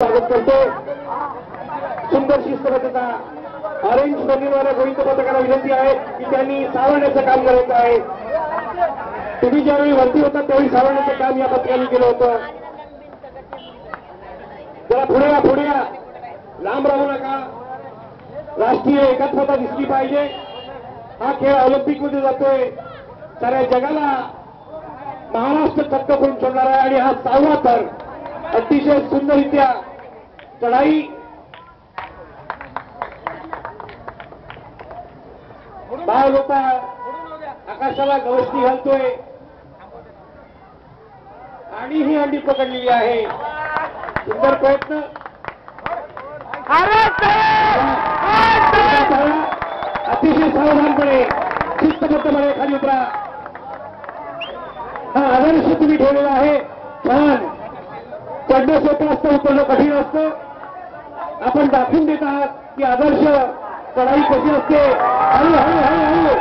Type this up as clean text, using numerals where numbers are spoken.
स्वागत करतो। सुंदर शिस्तबद्धता ऑरेंज बंदीद्वारे गोविंद पथकाला विनंती आहे की त्यांनी सावरण्याचं काम करायचं आहे। तुम्ही ज्यावेळी वरती होता त्यावेळी सावरण्याचं काम या पथकाने केलं होतं। जरा पुढे या लांब राहू नका। राष्ट्रीय एकात्मता दिसली पाहिजे। हा खेळ ऑलिम्पिक मध्ये जातोय, साऱ्या जगाला महाराष्ट्र थक्क करून सोडणार आहे आणि हा 6वा तर अतिशय सुंदररित्या चढाई बाळ होता आकाशाला गवसणी घालतोय आणि ही अंडी पकडलेली आहे। सुंदर प्रयत्न अतिशय सावधानपणे शिस्तबद्धपणे खाली उतरा। हा आदर्श तुम्ही ठेवलेला आहे। छान चढणं सोपं असतं, उतरणं कठीण असतं। आपण दाखवून देत आहात की आदर्श चढाई कशी असते। हळू हळू हळू हळू